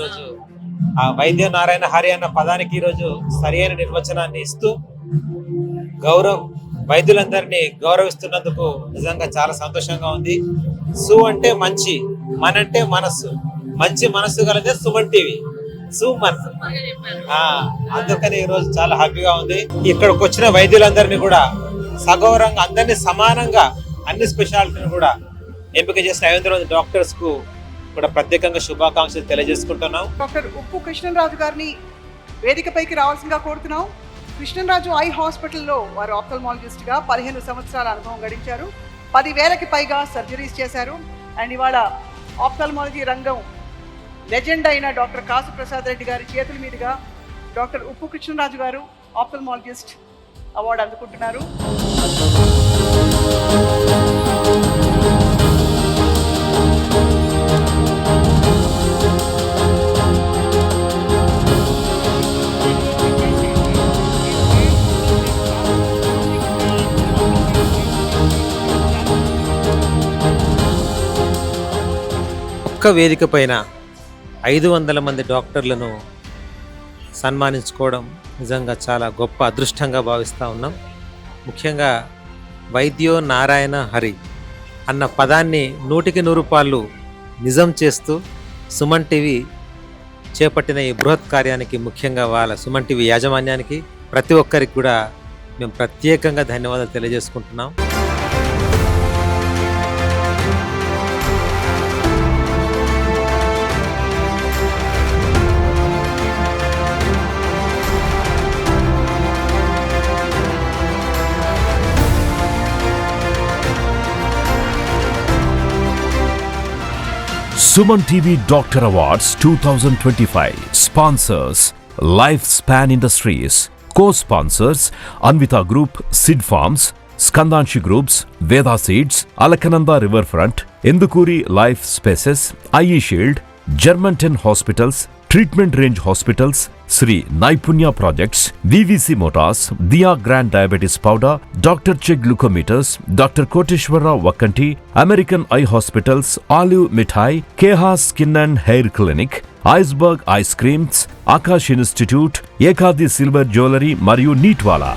ఈరోజు ఆ వైద్య నారాయణ హరి అన్న పదానికి ఈరోజు సరైన నిర్వచనాన్ని ఇస్తూ వైద్యులందరినీ గౌరవిస్తున్నందుకు నిజంగా చాలా సంతోషంగా ఉంది. సు అంటే మంచి, మనంటే మనస్సు, మంచి మనస్సు గలదే సుమన్ టీవీ. సూమన్ అందుకని ఈరోజు చాలా హ్యాపీగా ఉంది. ఇక్కడికి వచ్చిన వైద్యులందరినీ కూడా సగౌరవంగా అందరినీ సమానంగా అన్ని స్పెషాలిటీని కూడా ఎంపిక చేసిన 500 మంది డాక్టర్స్ కు కూడా ప్రత్యేకంగా శుభాకాంక్షలు తెలియజేసుకుంటున్నాం. డాక్టర్ ఉప్పు కృష్ణరాజు గారిని వేదికపైకి రావాల్సిందిగా కోరుతున్నాం. కృష్ణరాజు ఐ హాస్పిటల్లో వారు ఆప్థల్మాలజిస్ట్ గా 15 సంవత్సరాల అనుభవం గడించారు. 10,000కి పైగా సర్జరీస్ చేశారు. అండ్ ఇవాళ ఆప్థల్మాలజీ రంగం లెజెండ్ అయిన డాక్టర్ కాసు ప్రసాద్ రెడ్డి గారి చేతుల మీదుగా డాక్టర్ ఉప్పు కృష్ణరాజు గారు ఆప్థల్మాలజిస్ట్ అవార్డు అందుకుంటున్నారు. ఒక్క వేదిక పైన 500 మంది డాక్టర్లను సన్మానించుకోవడం నిజంగా చాలా గొప్ప అదృష్టంగా భావిస్తూ ఉన్నాం. ముఖ్యంగా వైద్యో నారాయణ హరి అన్న పదాన్ని 100కి 100 నిజం చేస్తూ సుమన్ టీవీ చేపట్టిన ఈ బృహత్ కార్యానికి, ముఖ్యంగా వాళ్ళ సుమన్ టీవీ యాజమాన్యానికి, ప్రతి ఒక్కరికి కూడా మేము ప్రత్యేకంగా ధన్యవాదాలు తెలియజేసుకుంటున్నాం. Suman TV Doctor Awards 2025 sponsors Lifespan Industries, co-sponsors Anvita Group, Sid Farms, Skandanshi Groups, Veda Seeds, Alakananda Riverfront, Indukuri Life Spaces, IE Shield, Germantown Hospitals, Treatment Range Hospitals, Sri Naipunya Projects, VVC Motors, Dia Grand Diabetes Powder, Dr. Che Glucometers, Dr. Koteshwara Vakanti, American Eye Hospitals, Olive Mithai, Keha Skin and Hair Clinic, Iceberg Ice Creams, Akash Institute, Ekadi Silver Jewelry మరియు నీట్వాలా.